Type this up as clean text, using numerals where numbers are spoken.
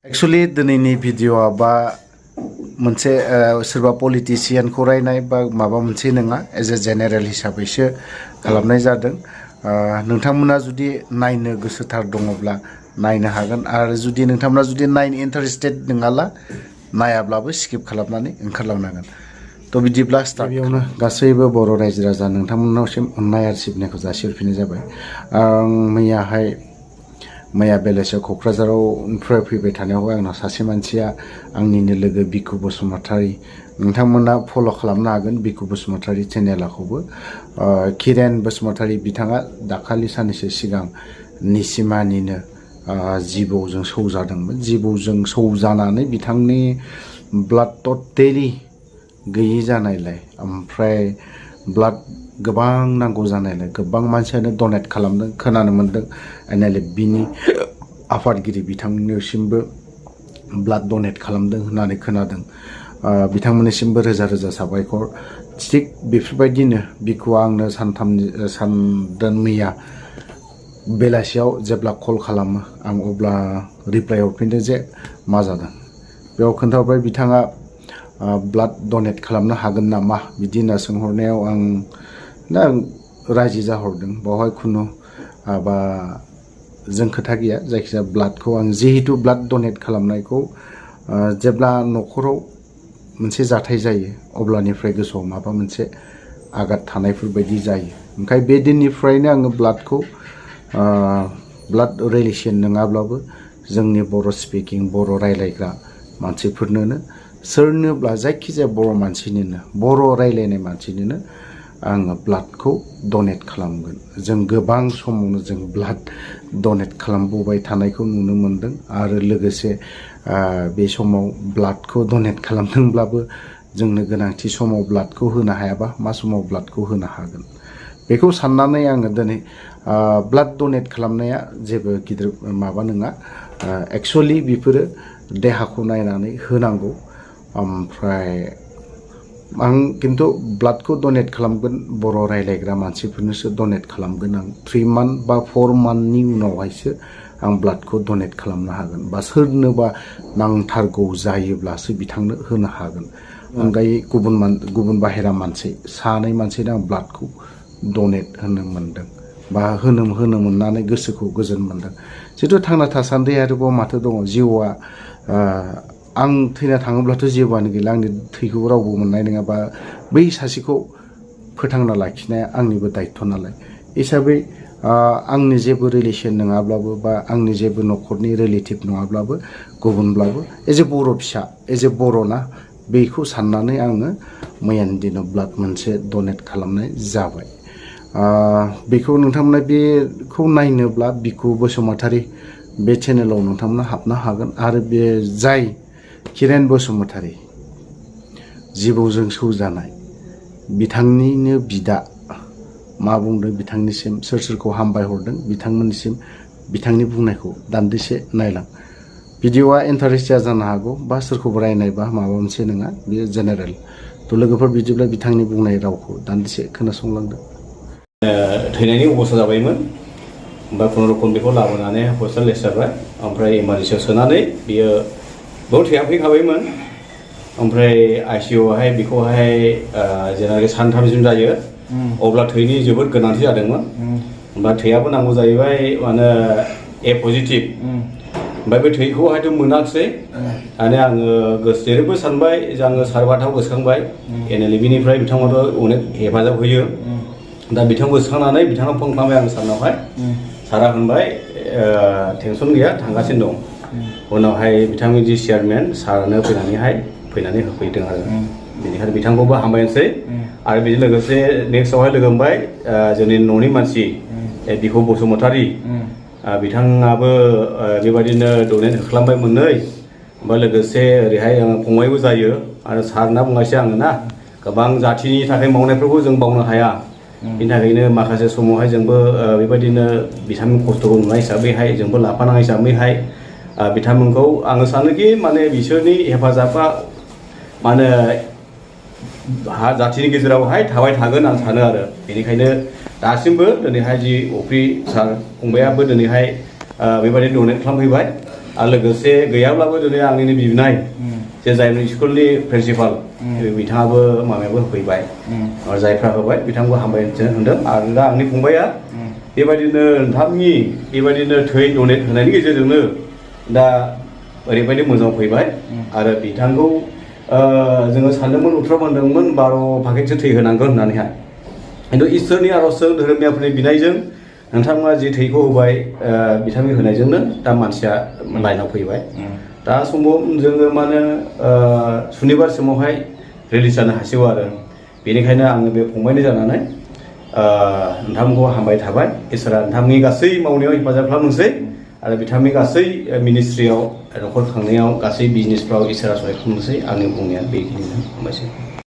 Actually दिनैनि भिडिअ'आ बा मोनसे सोरबा पलिटिशियानखौ रायनाय बा माबा मोनसे नङा एज ए जेनेरेल हिसाबैसो खालामनाय जादों। नोंथांमोना जुदि नायनो गोसोथार दङब्ला नायनो हागोन आरो जुदि नोंथांमोना जुदि नायनो इन्टारेस्टेड नङाला नायाब्लाबो स्किप खालामनानै ओंखारलांनांगोन। थ' बिदिब्ला स्टार्टियावनो गासैबो बर' रायजो राजा नोंथांमोननावसिम अननाय आरो सिबिनायखौ जासिहरफिननाय जाबाय। आं मैया बेलासियाव क'क्राझारावनिफ्राय फैबाय थानायाव आंनाव सासे मानसिया आंनिनो लोगो बिखु बसुमतारी, नोंथांमोना फल' खालामनो हागोन बिखु बसुमतारी चेनेलखौबो। किरेन बसुमतारी बिथाङा दाखालि साननैसो सिगां निसिमानिनो जिबौजों सौजादोंमोन। जिबौजों सौजानानै बिथांनि ब्लाड टटेलि गैयि जानायलाय ओमफ्राय ब्लाड गोबां नांगौ जानायलाय गोबां मानसियानो डनेट खालामदों खोनानो मोन्दों। बिनि आफादगिरि बिथांनिसिमबो ब्लाड डनेट खालामदों होननानै खोनादों। बिथांमोननिसिमबो रोजा रोजा साबायखर। थिग बेफोरबायदिनो बिखुआ आंनो सानदों मैया बेलासियाव जेब्ला कल खालामो आं अब्ला रिप्लाइ हरफिनदों जे मा जादों। बेयाव खोन्थाहरबाय बिथाङा ब्लाड डनेट खालामनो हागोन नामा बिदि होनना सोंहरनायाव आं राजि जाहरदों। बेवहाय खुनु बा जों खोथा गैया, जायखिजाया ब्लाडखौ आं जिहेतु ब्लाड डनेट खालामनायखौ जेब्ला न'खराव मोनसे जाथाय जायो अब्लानिफ्राय गोसोआव माबा मोनसे आघात थानायफोरबायदि जायो। ओंखायनो बे दिननिफ्रायनो आङो ब्लाडखौ ब्लाड रिलेसन नङाब्लाबो जोंनि बर' स्पिकिं बर' रायलायग्रा मानसिफोरनोनो सोरनोब्ला जायखिजाया बर' मानसिनोनो बर' रायलायनाय मानसिनोनो आङो ब्लाडखौ डनेट खालामगोन। जों गोबां समावनो जों ब्लाड डनेट खालामबोबाय थानायखौ नुनो मोनदों आरो लोगोसे बे समाव ब्लाडखौ डनेट खालामदोंब्लाबो जोंनो गोनांथि समाव ब्लाडखौ होनो हायाबा मा समाव ब्लाडखौ होनो हागोन बेखौ साननानै आङो दिनै ब्लाड डनेट खालामनाया जेबो गिदिर माबा नङा। एक्सुवेलि बेफोरो देहाखौ नायनानै होनांगौ। ओमफ्राय आं खिन्थु ब्लाडखौ डनेट खालामगोन बर' रायलायग्रा मानसिफोरनोसो डनेट खालामगोन। आं 3 मान्थ बा 4 मान्थनि उनावहायसो आं ब्लाडखौ डनेट खालामनो हागोन बा सोरनोबा नांथारगौ जायोब्लासो बिथांनो होनो हागोन। अनगायै गुबुन बाहेरा मानसि सानै मानसिनो आं ब्लाडखौ डनेट होनो मोन्दों बा होनो मोननानै गोसोखौ गोजोन मोन्दों। जिहेतु थांना थासान्दि आरोबाव माथो दङ, जिउआ आं थैना थाङोब्लाथ' जेबोआनो गैला, आंनि थैखौ रावबो मोननाय नङा बा बै सासेखौ फोथांना लाखिनाया आंनिबो दायथ' नालाय हिसाबै आंनि जेबो रिलेसन नङाब्लाबो बा आंनि जेबो न'खरनि रिलेटिभ नङाब्लाबो गुबुनब्लाबो एज ए बर' फिसा एज ए बर'ना बेखौ साननानै आङो मैयानि दिनाव ब्लाड मोनसे डनेट खालामनाय जाबाय। बेखौ नोंथांमोना बेखौ नायनोब्ला बिखु बसुमतारी बे चेनेलाव नोंथांमोना हाबनो हागोन। आरो बे जाय किरेन बसुमतारी जिबौजों सौजानाय बिथांनिनो बिदा मा बुंदों बिथांनिसिम सोर सोरखौ हामबाय हरदों बिथांमोननिसिम बिथांनि बुंनायखौ दान्दिसे नायलां। भिडिअआ इन्टारेस्ट जानो हागौ बा सोरखौबा रायनाय बा माबा मोनसे नङा, बेयो जेनेरेल। थ' लोगोफोर बिदिब्ला बिथांनि बुंनाय रावखौ दान्दिसे खोनासंलांदों। थैनायनि अबस्था जाबायमोन ओमफ्राय खुनुरुखुम बेखौ लाबोनानै हस्पिटालाइज जाबाय। ओमफ्राय इमारजेन्सियाव सोनानै बियो बहुत थैया फैखाबायमोन। ओमफ्राय आइसिइउआवहाय बेखौहाय जेनाखि सानथामसिम जायो अब्ला थैनि जोबोद गोनांथि जादोंमोन। ओमफ्राय थैयाबो नांगौ जाहैबाय माने ए पजिटिभ। ओमफ्राय बे थैखौहायथ' मोनाखिसै। दाने आङो जेरैबो सानबाय जे आङो सारबाथाव गोसोखांबाय NLBनिफ्राय बिथांमोनाथ' अनेक हेफाजाब होयो। दा बिथांखौ गोसोखांनानै बिथाङा फन खालामबाय आं सारनावहाय। सारा होनबाय टेनसन गैया थांगासिनो दं। उनावहाय बिथांनि जि चेयारमेन सारनो फैनानै होफैदों आरो बेनिखायनो बिथांखौबो हामबायसै। आरो बेजों लोगोसे नेक्स्टआवहाय लोगो मोनबाय जोंनि न'नि मानसि बिखु बसुमतारी, बिथाङाबो बेबायदिनो डनेट खालामबाय मोननै। ओमफ्राय लोगोसे ओरैहाय आङो फंबायबो जायो आरो सार होनना बुंगासिनो आङो ना गोबां जाथिनि थाखाय मावनायफोरखौ जों बावनो हाया। बिनि थाखायनो माखासे समावहाय जोंबो बेबायदिनो बिथांमोन खस्थ'खौ नुनाय हिसाबैहाय जोंबो लाफानाय हिसाबैहाय बिथांमोनखौ आङो सानोखि माने बिसोरनि हेफाजाबा माने जाथिनि गेजेरावहाय थाबाय थागोन आं सानो आरो। बेनिखायनो दासिमबो दिनैहाय जि अफ्रि सार फंबायाबो दिनैहाय बेबायदि डनेट खालामफैबाय। आरो लोगोसे गैयाब्लाबो दिनै आंनिनो बिबनाय जे जायमोन स्कुलनि प्रिन्सिपाल बिथाङाबो माबायाबो होफैबाय आरो जायफ्रा होबाय बिथांखौ हामबायनो होनदों आरो दा आंनि फंबाया बेबायदिनो नोंथांनि बेबायदिनो थै डनेट होनायनि गेजेरजोंनो दा ओरैबायदि मोजां फैबाय आरो बिथांखौ जोङो सानदोंमोन उत्तर मोनदोंमोन 12 पाकेटसो थै होनांगोन होननानैहाय खिन्थु इसोरनि आरजजों धोरोमनियाफोरनि बिनायजों नोंथांमोना जे थैखौ होबाय बिथांनि होनायजोंनो दा मानसिया लाइनाव फैबाय दा सम्भब जोङो माने सुनिबार समावहाय रिलिज जानो हासिगौ आरो बेनिखायनो आङो बे फंबायनि जानानै नोंथांखौ हामबाय थाबाय इसोरा नोंथांनि गासै मावनायाव हेफाजाब खालामनोसै आरो बिथांनि गासै मिनिस्ट्रियाव न'खर खांनायाव गासै बिजनेसफ्राव इसोरा सहाय खालामनोसै आंनि बुंनाया बेखिनिनो हामबायसै